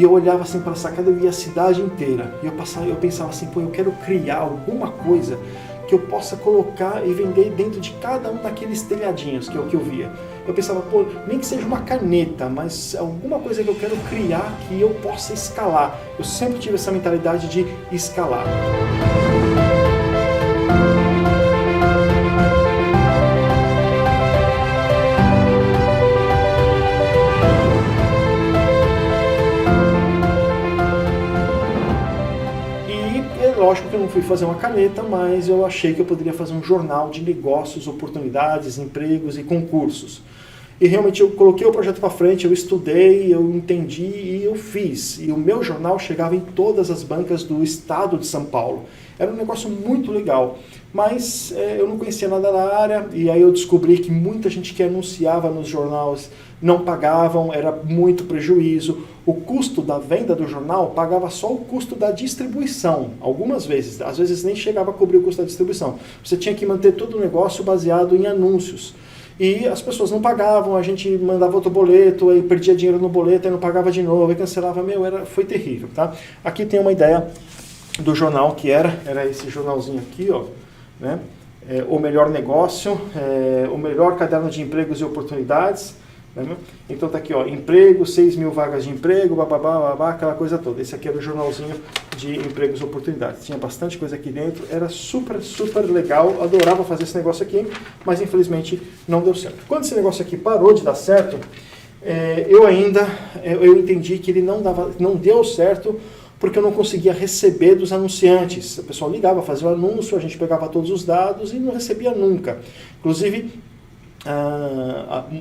e eu olhava assim para a sacada e via a cidade inteira. E eu pensava assim, pô, eu quero criar alguma coisa que eu possa colocar e vender dentro de cada um daqueles telhadinhos, que é o que eu via. Eu pensava, pô, nem que seja uma caneta, mas alguma coisa que eu quero criar que eu possa escalar. Eu sempre tive essa mentalidade de escalar. Lógico que eu não fui fazer uma caneta, mas eu achei que eu poderia fazer um jornal de negócios, oportunidades, empregos e concursos. E realmente eu coloquei o projeto para frente, eu estudei, eu entendi e eu fiz. E o meu jornal chegava em todas as bancas do estado de São Paulo. Era um negócio muito legal, mas eu não conhecia nada da área e aí eu descobri que muita gente que anunciava nos jornais não pagavam, era muito prejuízo. O custo da venda do jornal pagava só o custo da distribuição, algumas vezes, às vezes nem chegava a cobrir o custo da distribuição. Você tinha que manter todo o negócio baseado em anúncios. E as pessoas não pagavam, a gente mandava outro boleto, aí perdia dinheiro no boleto, aí não pagava de novo, aí cancelava, foi terrível, tá? Aqui tem uma ideia do jornal que era esse jornalzinho aqui, ó, né? O melhor negócio, o melhor caderno de empregos e oportunidades, né? Então tá aqui, ó, emprego, 6.000 vagas de emprego, bababá, babá, aquela coisa toda. Esse aqui era o jornalzinho de empregos e oportunidades. Tinha bastante coisa aqui dentro, era super, super legal, adorava fazer esse negócio aqui, mas infelizmente não deu certo. Quando esse negócio aqui parou de dar certo, eu entendi que ele não deu certo porque eu não conseguia receber dos anunciantes. O pessoal ligava, fazia o anúncio, a gente pegava todos os dados e não recebia nunca. Inclusive,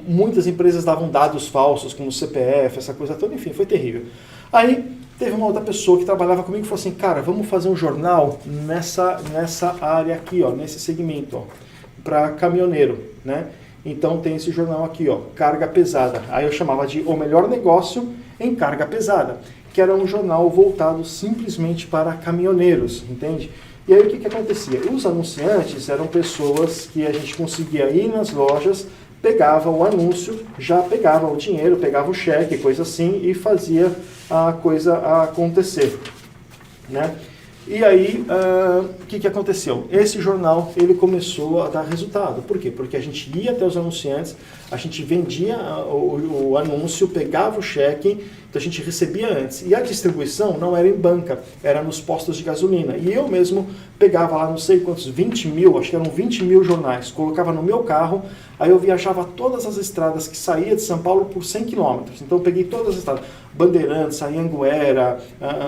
muitas empresas davam dados falsos, como CPF, essa coisa toda, enfim, foi terrível. Aí teve uma outra pessoa que trabalhava comigo e falou assim, cara, vamos fazer um jornal nessa área aqui, ó, nesse segmento, ó, para caminhoneiro, né? Então tem esse jornal aqui, ó, carga pesada. Aí eu chamava de O Melhor Negócio em Carga Pesada, que era um jornal voltado simplesmente para caminhoneiros, entende? E aí o que acontecia? Os anunciantes eram pessoas que a gente conseguia ir nas lojas, pegava o anúncio, já pegava o dinheiro, pegava o cheque, coisa assim, e fazia a coisa acontecer, né? E aí, o que aconteceu? Esse jornal, ele começou a dar resultado. Por quê? Porque a gente ia até os anunciantes, a gente vendia o anúncio, pegava o cheque, então a gente recebia antes. E a distribuição não era em banca, era nos postos de gasolina. E eu mesmo pegava lá, não sei quantos, 20.000, acho que eram 20.000 jornais, colocava no meu carro, aí eu viajava todas as estradas que saía de São Paulo por 100 quilômetros. Então eu peguei todas as estradas, Bandeirantes, Anhanguera,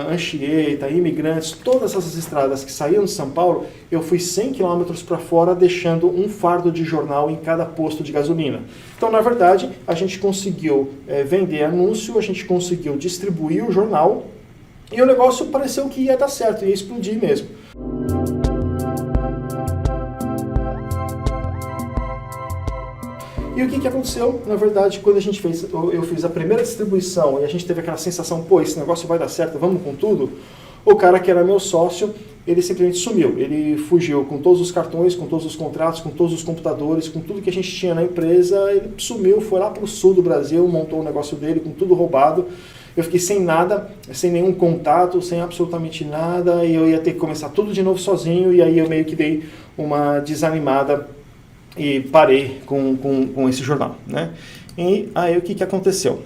Anchieta, Imigrantes, todas essas estradas que saíam de São Paulo, eu fui 100 quilômetros para fora, deixando um fardo de jornal em cada posto de gasolina. Então, na verdade, a gente conseguiu vender anúncio, a gente conseguiu distribuir o jornal, e o negócio pareceu que ia dar certo, ia explodir mesmo. E o que aconteceu? Na verdade, quando eu fiz a primeira distribuição e a gente teve aquela sensação, pô, esse negócio vai dar certo, vamos com tudo, o cara que era meu sócio, ele simplesmente sumiu. Ele fugiu com todos os cartões, com todos os contratos, com todos os computadores, com tudo que a gente tinha na empresa, ele sumiu, foi lá para o sul do Brasil, montou o negócio dele com tudo roubado. Eu fiquei sem nada, sem nenhum contato, sem absolutamente nada, e eu ia ter que começar tudo de novo sozinho, e aí eu meio que dei uma desanimada e parei com esse jornal, né? E aí o que aconteceu?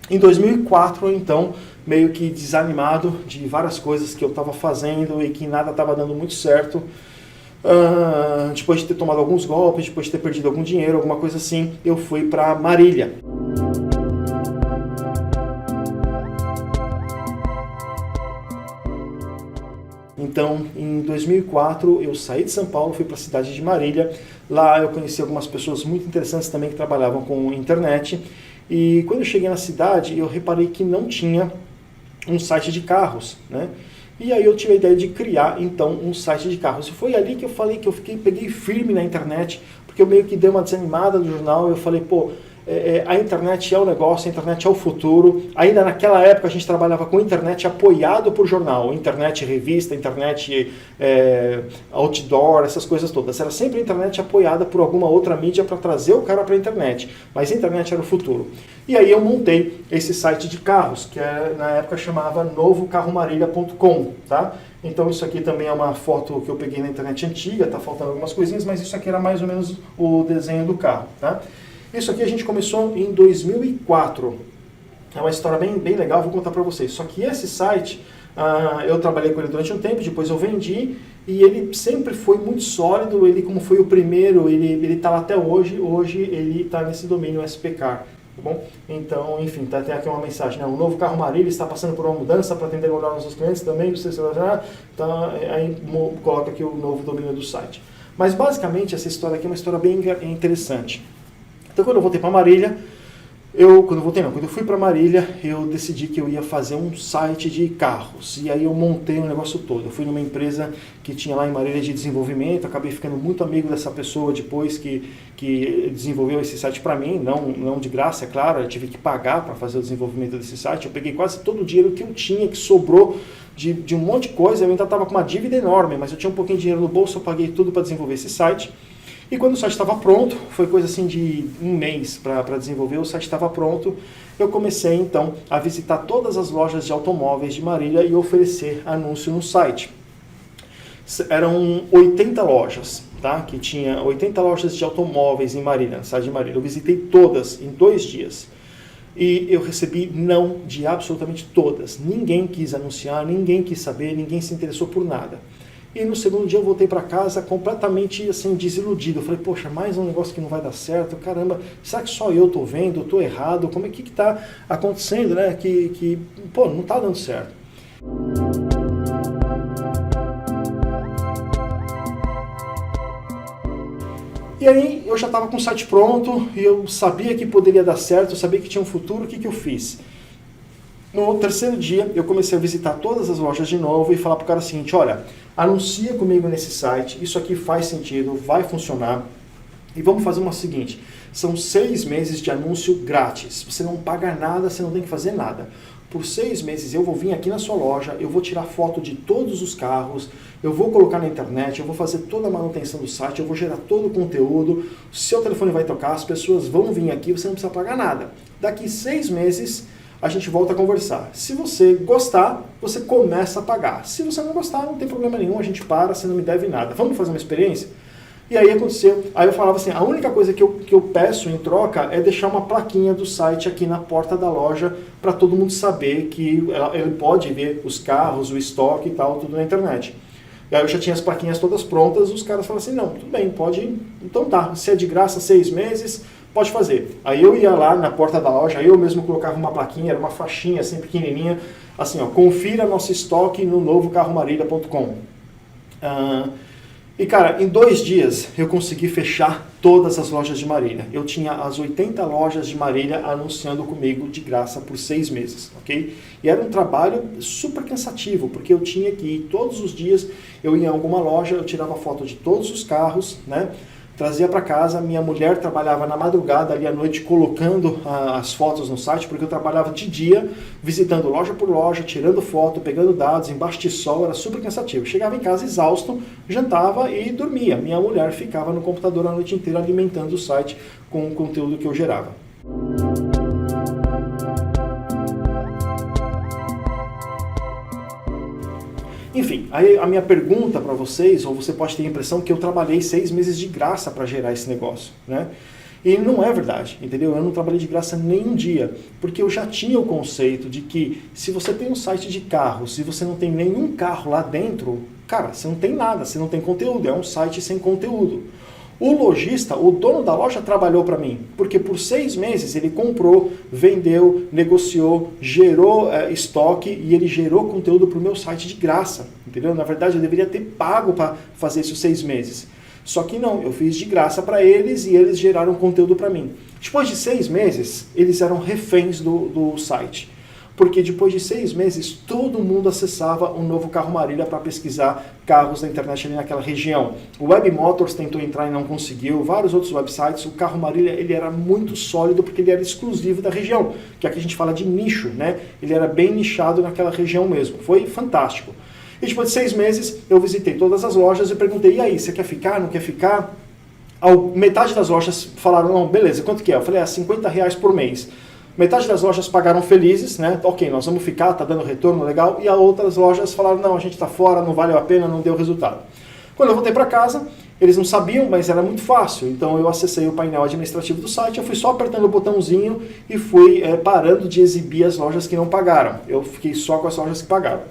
Em 2004, então, meio que desanimado de várias coisas que eu estava fazendo e que nada estava dando muito certo, depois de ter tomado alguns golpes, depois de ter perdido algum dinheiro, alguma coisa assim, eu fui para Marília. Então, em 2004, eu saí de São Paulo, fui para a cidade de Marília. Lá eu conheci algumas pessoas muito interessantes também que trabalhavam com internet. E quando eu cheguei na cidade, eu reparei que não tinha um site de carros, né? E aí eu tive a ideia de criar, então, um site de carros. E foi ali que eu falei que peguei firme na internet, porque eu meio que dei uma desanimada do jornal. Eu falei, pô, a internet é o negócio, a internet é o futuro. Ainda naquela época a gente trabalhava com internet apoiado por jornal, internet revista, internet outdoor, essas coisas todas. Era sempre a internet apoiada por alguma outra mídia para trazer o cara para a internet, mas a internet era o futuro. E aí eu montei esse site de carros, que na época chamava novocarromarilha.com, tá? Então isso aqui também é uma foto que eu peguei na internet antiga, tá faltando algumas coisinhas, mas isso aqui era mais ou menos o desenho do carro, tá? Isso aqui a gente começou em 2004. É uma história bem legal, vou contar para vocês. Só que esse site, eu trabalhei com ele durante um tempo, depois eu vendi, e ele sempre foi muito sólido. Ele, como foi o primeiro, ele está lá até hoje. Hoje ele está nesse domínio SPCar. Tá bom? Então, enfim, tem aqui uma mensagem, né? O novo carro Marília está passando por uma mudança para atender melhor nossos clientes também, não sei se então, aí coloca aqui o novo domínio do site. Mas basicamente essa história aqui é uma história bem interessante. Então quando eu voltei para Marília, quando eu fui para Marília, eu decidi que eu ia fazer um site de carros. E aí eu montei o negócio todo. Eu fui numa empresa que tinha lá em Marília de desenvolvimento, acabei ficando muito amigo dessa pessoa depois que desenvolveu esse site para mim, não de graça, é claro, eu tive que pagar para fazer o desenvolvimento desse site. Eu peguei quase todo o dinheiro que eu tinha, que sobrou de um monte de coisa. Eu ainda estava com uma dívida enorme, mas eu tinha um pouquinho de dinheiro no bolso, eu paguei tudo para desenvolver esse site. E quando o site estava pronto, foi coisa assim de um mês para desenvolver, o site estava pronto, eu comecei então a visitar todas as lojas de automóveis de Marília e oferecer anúncio no site. Eram 80 lojas, tá? Que tinha 80 lojas de automóveis em Marília, no site de Marília. Eu visitei todas em 2 dias. E eu recebi não de absolutamente todas. Ninguém quis anunciar, ninguém quis saber, ninguém se interessou por nada. E no segundo dia eu voltei para casa completamente assim, desiludido. Eu falei, poxa, mais um negócio que não vai dar certo, caramba, será que só eu estou vendo, estou errado? Como é que está acontecendo, né? Pô, não está dando certo. E aí eu já estava com o site pronto, e eu sabia que poderia dar certo, eu sabia que tinha um futuro. O que eu fiz? No terceiro dia, eu comecei a visitar todas as lojas de novo e falar para o cara o seguinte, olha, anuncia comigo nesse site, isso aqui faz sentido, vai funcionar, e vamos fazer o seguinte, são 6 meses de anúncio grátis, você não paga nada, você não tem que fazer nada. Por 6 meses eu vou vir aqui na sua loja, eu vou tirar foto de todos os carros, eu vou colocar na internet, eu vou fazer toda a manutenção do site, eu vou gerar todo o conteúdo, seu telefone vai tocar, as pessoas vão vir aqui, você não precisa pagar nada. Daqui 6 meses... a gente volta a conversar. Se você gostar, você começa a pagar. Se você não gostar, não tem problema nenhum, a gente para, você não me deve nada. Vamos fazer uma experiência? E aí aconteceu, aí eu falava assim, a única coisa que eu peço em troca é deixar uma plaquinha do site aqui na porta da loja para todo mundo saber que ele pode ver os carros, o estoque e tal, tudo na internet. E aí eu já tinha as plaquinhas todas prontas, os caras falaram assim, não, tudo bem, pode, então tá, se é de graça 6 meses, pode fazer. Aí eu ia lá na porta da loja, eu mesmo colocava uma plaquinha, era uma faixinha assim pequenininha, assim, ó, confira nosso estoque no novocarromarilha.com. E cara, em 2 dias eu consegui fechar todas as lojas de Marília. Eu tinha as 80 lojas de Marília anunciando comigo de graça por 6 meses, ok? E era um trabalho super cansativo, porque eu tinha que ir todos os dias, eu ia em alguma loja, eu tirava foto de todos os carros, né? Trazia para casa, minha mulher trabalhava na madrugada, ali à noite, colocando as fotos no site, porque eu trabalhava de dia, visitando loja por loja, tirando foto, pegando dados, embaixo de sol, era super cansativo. Chegava em casa exausto, jantava e dormia. Minha mulher ficava no computador a noite inteira alimentando o site com o conteúdo que eu gerava. Enfim, aí a minha pergunta para vocês, ou você pode ter a impressão que eu trabalhei 6 meses de graça para gerar esse negócio, né? E não é verdade, entendeu? Eu não trabalhei de graça nem um dia, porque eu já tinha o conceito de que se você tem um site de carros, se você não tem nenhum carro lá dentro, cara, você não tem nada, você não tem conteúdo, é um site sem conteúdo. O lojista, o dono da loja, trabalhou para mim, porque por 6 meses ele comprou, vendeu, negociou, gerou estoque e ele gerou conteúdo para o meu site de graça, entendeu? Na verdade eu deveria ter pago para fazer isso 6 meses. Só que não, eu fiz de graça para eles e eles geraram conteúdo para mim. Depois de 6 meses, eles eram reféns do site. porque depois de 6 meses todo mundo acessava o novo Carro Marília para pesquisar carros da internet ali naquela região. O Web Motors tentou entrar e não conseguiu, vários outros websites. O Carro Marília ele era muito sólido porque ele era exclusivo da região, que aqui a gente fala de nicho, né? Ele era bem nichado naquela região mesmo. Foi fantástico. E depois de 6 meses eu visitei todas as lojas e perguntei, e aí, você quer ficar, não quer ficar? Metade das lojas falaram, não, beleza, quanto que é? Eu falei, R$50 por mês. Metade das lojas pagaram felizes, né? Ok, nós vamos ficar, tá dando retorno legal. E as outras lojas falaram, não, a gente tá fora, não valeu a pena, não deu resultado. Quando eu voltei para casa, eles não sabiam, mas era muito fácil. Então eu acessei o painel administrativo do site, eu fui só apertando o botãozinho e fui parando de exibir as lojas que não pagaram. Eu fiquei só com as lojas que pagaram.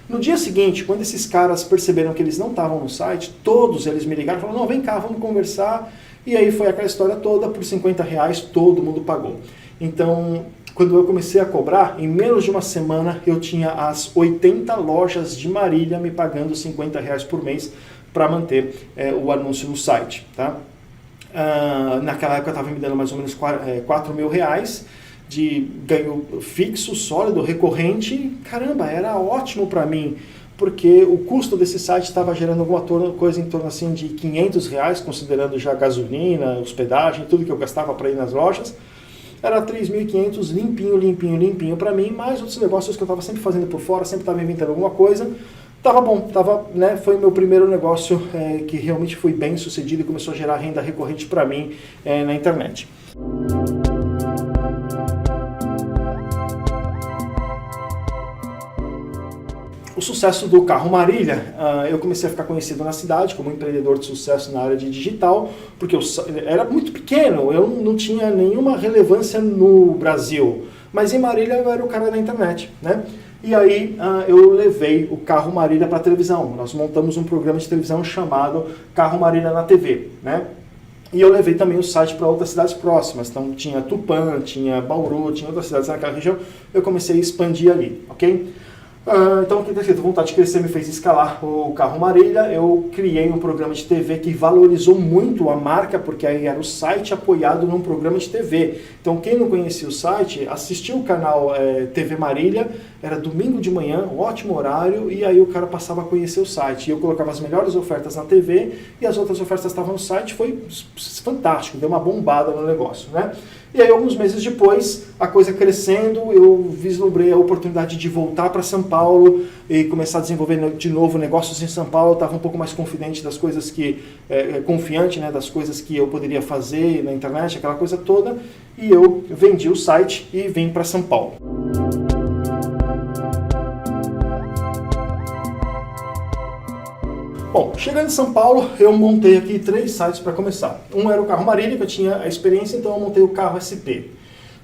No dia seguinte, quando esses caras perceberam que eles não estavam no site, todos eles me ligaram e falaram, não, vem cá, vamos conversar. E aí foi aquela história toda, por R$50 todo mundo pagou. Então, quando eu comecei a cobrar, em menos de uma semana eu tinha as 80 lojas de Marília me pagando R$50 por mês para manter o anúncio no site. Tá? Naquela época eu estava me dando mais ou menos R$4.000 de ganho fixo, sólido, recorrente. Caramba, era ótimo para mim, porque o custo desse site estava gerando alguma coisa em torno assim, de R$500, considerando já gasolina, hospedagem, tudo que eu gastava para ir nas lojas. Era 3.500 limpinho para mim, mais outros negócios que eu estava sempre fazendo por fora, sempre estava inventando alguma coisa. Tava bom, né, foi meu primeiro negócio que realmente foi bem sucedido e começou a gerar renda recorrente para mim na internet. O sucesso do Carro Marília, eu comecei a ficar conhecido na cidade como empreendedor de sucesso na área de digital, porque eu era muito pequeno, eu não tinha nenhuma relevância no Brasil, mas em Marília eu era o cara da internet, né? E aí eu levei o Carro Marília para a televisão. Nós montamos um programa de televisão chamado Carro Marília na TV, né? E eu levei também o site para outras cidades próximas. Então tinha Tupã, tinha Bauru, tinha outras cidades naquela região. Eu comecei a expandir ali, ok? Então, a vontade de crescer me fez escalar o Carro Marília. Eu criei um programa de TV que valorizou muito a marca, porque aí era o site apoiado num programa de TV. Então, quem não conhecia o site, assistia o canal TV Marília, era domingo de manhã, um ótimo horário, e aí o cara passava a conhecer o site. E eu colocava as melhores ofertas na TV e as outras ofertas estavam no site. Foi fantástico, deu uma bombada no negócio, né? E aí, alguns meses depois, a coisa crescendo, eu vislumbrei a oportunidade de voltar para São Paulo e começar a desenvolver de novo negócios em São Paulo. Eu estava um pouco mais confidente das coisas confiante, né, das coisas que eu poderia fazer na internet, aquela coisa toda. E eu vendi o site e vim para São Paulo. Bom, chegando em São Paulo, eu montei aqui 3 sites para começar. Um era o Carro Marília, que eu tinha a experiência, então eu montei o Carro SP.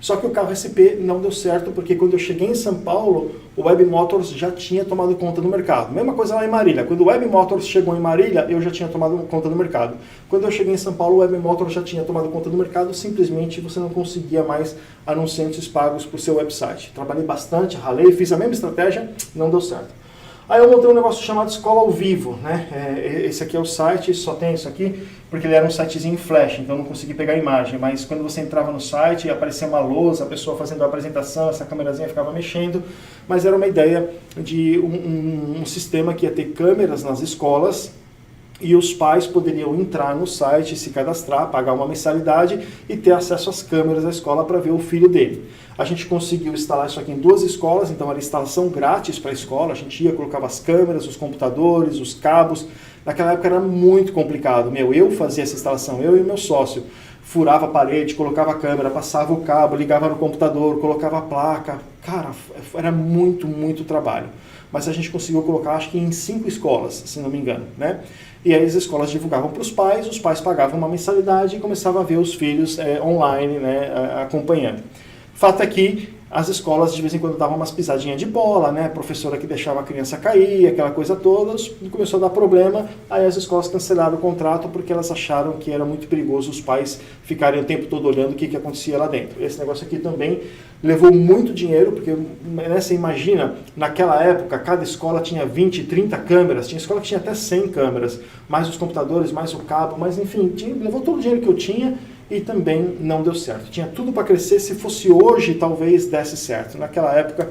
Só que o Carro SP não deu certo, porque quando eu cheguei em São Paulo, o Web Motors já tinha tomado conta do mercado. Mesma coisa lá em Marília. Quando o Web Motors chegou em Marília, eu já tinha tomado conta do mercado. Quando eu cheguei em São Paulo, o Web Motors já tinha tomado conta do mercado, simplesmente você não conseguia mais anunciantes pagos para o seu website. Trabalhei bastante, ralei, fiz a mesma estratégia, não deu certo. Aí eu montei um negócio chamado Escola ao Vivo, né? Esse aqui é o site, só tem isso aqui, porque ele era um sitezinho em flash, então eu não consegui pegar a imagem. Mas quando você entrava no site, aparecia uma lousa, a pessoa fazendo a apresentação, essa câmerazinha ficava mexendo. Mas era uma ideia de um sistema que ia ter câmeras nas escolas, e os pais poderiam entrar no site, se cadastrar, pagar uma mensalidade e ter acesso às câmeras da escola para ver o filho dele. A gente conseguiu instalar isso aqui em 2 escolas, então era instalação grátis para a escola. A gente ia, colocava as câmeras, os computadores, os cabos. Naquela época era muito complicado. Eu fazia essa instalação, eu e meu sócio. Furava a parede, colocava a câmera, passava o cabo, ligava no computador, colocava a placa. Cara, era muito, muito trabalho. Mas a gente conseguiu colocar, acho que em 5 escolas, se não me engano, né? E aí as escolas divulgavam para os pais pagavam uma mensalidade e começavam a ver os filhos online, né, acompanhando. Fato é que as escolas de vez em quando davam umas pisadinhas de bola, né? A professora que deixava a criança cair, aquela coisa toda, começou a dar problema, aí as escolas cancelaram o contrato porque elas acharam que era muito perigoso os pais ficarem o tempo todo olhando o que acontecia lá dentro. Esse negócio aqui também levou muito dinheiro, porque você imagina, naquela época cada escola tinha 20, 30 câmeras, tinha escola que tinha até 100 câmeras, mais os computadores, mais o cabo, mas enfim, levou todo o dinheiro que eu tinha. e também não deu certo. Tinha tudo para crescer, se fosse hoje talvez desse certo. Naquela época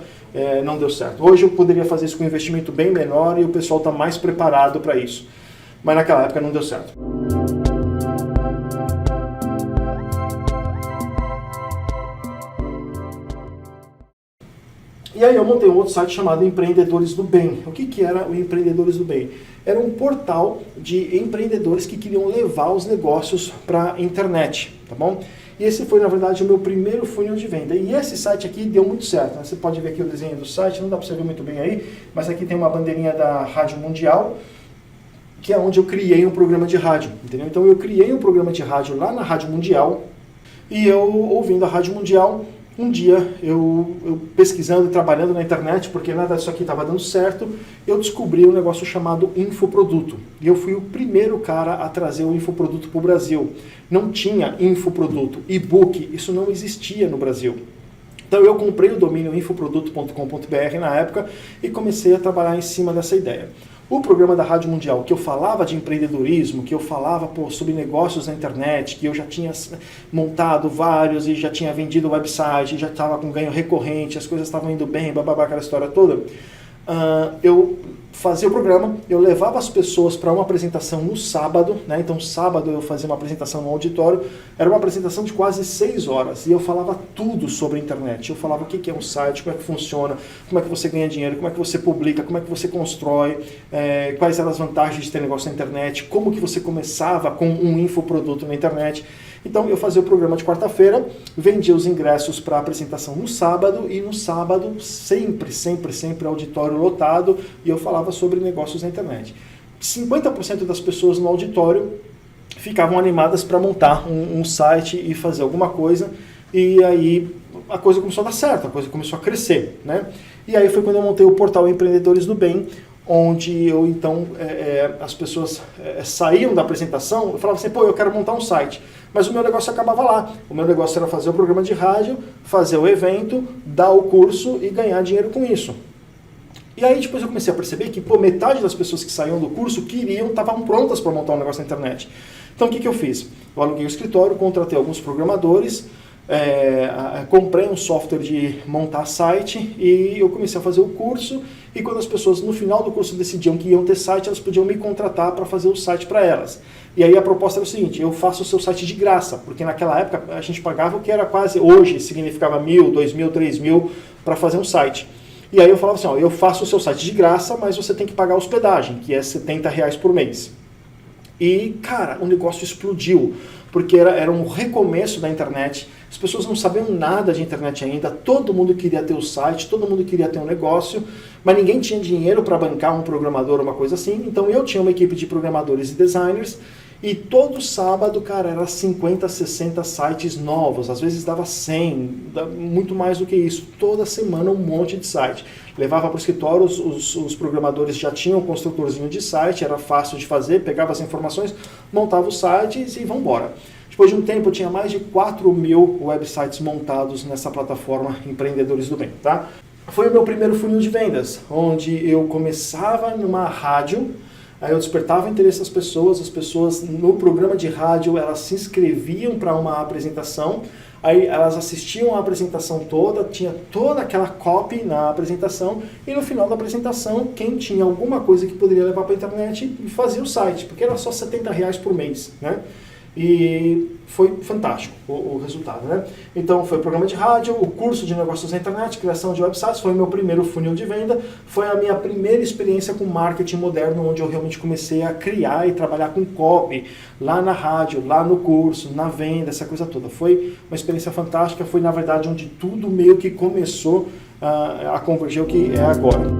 não deu certo. Hoje eu poderia fazer isso com um investimento bem menor e o pessoal está mais preparado para isso. Mas naquela época não deu certo. E aí eu montei um outro site chamado Empreendedores do Bem. O que era o Empreendedores do Bem? Era um portal de empreendedores que queriam levar os negócios para a internet, tá bom? E esse foi, na verdade, o meu primeiro funil de venda. E esse site aqui deu muito certo, né? Você pode ver aqui o desenho do site, não dá para você ver muito bem aí, mas aqui tem uma bandeirinha da Rádio Mundial, que é onde eu criei um programa de rádio, entendeu? Então eu criei um programa de rádio lá na Rádio Mundial, e eu, ouvindo a Rádio Mundial, um dia, eu pesquisando e trabalhando na internet, porque nada disso aqui estava dando certo, eu descobri um negócio chamado infoproduto. E eu fui o primeiro cara a trazer o infoproduto para o Brasil. Não tinha infoproduto, e-book, isso não existia no Brasil. Então eu comprei o domínio infoproduto.com.br na época e comecei a trabalhar em cima dessa ideia. O programa da Rádio Mundial, que eu falava de empreendedorismo, que eu falava sobre negócios na internet, que eu já tinha montado vários e já tinha vendido o website, já estava com ganho recorrente, as coisas estavam indo bem, bababá, aquela história toda, eu fazia o programa, eu levava as pessoas para uma apresentação no sábado, né? Então sábado eu fazia uma apresentação no auditório, era uma apresentação de quase 6 horas, e eu falava tudo sobre a internet, eu falava o que é um site, como é que funciona, como é que você ganha dinheiro, como é que você publica, como é que você constrói, quais eram as vantagens de ter negócio na internet, como que você começava com um infoproduto na internet. Então eu fazia o programa de quarta-feira, vendia os ingressos para a apresentação no sábado, e no sábado sempre auditório lotado, e eu falava sobre negócios na internet. 50% das pessoas no auditório ficavam animadas para montar um site e fazer alguma coisa, e aí a coisa começou a dar certo, a coisa começou a crescer, né? E aí foi quando eu montei o portal Empreendedores do Bem, onde eu então, as pessoas saíam da apresentação, eu falava assim, pô, eu quero montar um site, mas o meu negócio acabava lá. O meu negócio era fazer o programa de rádio, fazer o evento, dar o curso e ganhar dinheiro com isso. E aí depois eu comecei a perceber que metade das pessoas que saíam do curso estavam prontas para montar um negócio na internet. Então o que eu fiz? Eu aluguei o escritório, contratei alguns programadores, comprei um software de montar site e eu comecei a fazer o curso, e quando as pessoas no final do curso decidiam que iam ter site, elas podiam me contratar para fazer o site para elas. E aí a proposta era o seguinte, eu faço o seu site de graça, porque naquela época a gente pagava o que era quase, hoje significava 1.000, 2.000, 3.000 para fazer um site. E aí eu falava assim, eu faço o seu site de graça, mas você tem que pagar a hospedagem, que é R$70 por mês. E, cara, o negócio explodiu, porque era um recomeço da internet, as pessoas não sabiam nada de internet ainda, todo mundo queria ter o site, todo mundo queria ter um negócio, mas ninguém tinha dinheiro para bancar um programador, uma coisa assim, então eu tinha uma equipe de programadores e designers, e todo sábado, cara, era 50, 60 sites novos, às vezes dava 100, muito mais do que isso, toda semana um monte de site. Levava para o escritório, os programadores já tinham um construtorzinho de site, era fácil de fazer, pegava as informações, montava os sites e vamos embora. Depois de um tempo, eu tinha mais de 4.000 websites montados nessa plataforma Empreendedores do Bem, tá? Foi o meu primeiro funil de vendas, onde eu começava numa rádio, aí eu despertava o interesse das pessoas no programa de rádio, elas se inscreviam para uma apresentação, aí elas assistiam a apresentação toda, tinha toda aquela copy na apresentação, e no final da apresentação, quem tinha alguma coisa que poderia levar para a internet, fazia o site, porque era só R$70 por mês, né? E foi fantástico o resultado, né? Então foi o programa de rádio, o curso de negócios na internet, criação de websites, foi o meu primeiro funil de venda, foi a minha primeira experiência com marketing moderno, onde eu realmente comecei a criar e trabalhar com copy, lá na rádio, lá no curso, na venda, essa coisa toda. Foi uma experiência fantástica, foi na verdade onde tudo meio que começou a converger o que é agora.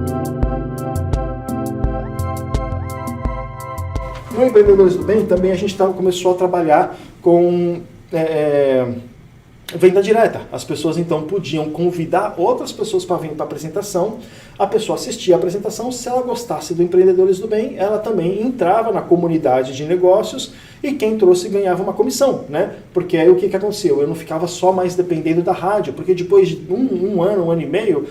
No Empreendedores do Bem também a gente começou a trabalhar com venda direta. As pessoas então podiam convidar outras pessoas para vir para a apresentação, a pessoa assistia a apresentação, se ela gostasse do Empreendedores do Bem, ela também entrava na comunidade de negócios e quem trouxe ganhava uma comissão, né? Porque aí o que aconteceu? Eu não ficava só mais dependendo da rádio, porque depois de um ano e meio,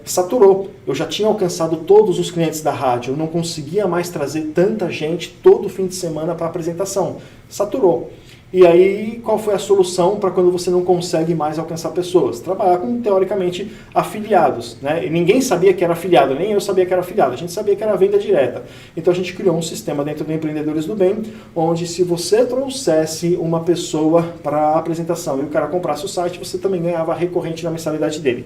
saturou. Eu já tinha alcançado todos os clientes da rádio, eu não conseguia mais trazer tanta gente todo fim de semana para a apresentação. Saturou. E aí, qual foi a solução para quando você não consegue mais alcançar pessoas? Trabalhar com, teoricamente, afiliados, né? E ninguém sabia que era afiliado, nem eu sabia que era afiliado, a gente sabia que era venda direta. Então a gente criou um sistema dentro do Empreendedores do Bem, onde se você trouxesse uma pessoa para a apresentação e o cara comprasse o site, você também ganhava recorrente na mensalidade dele.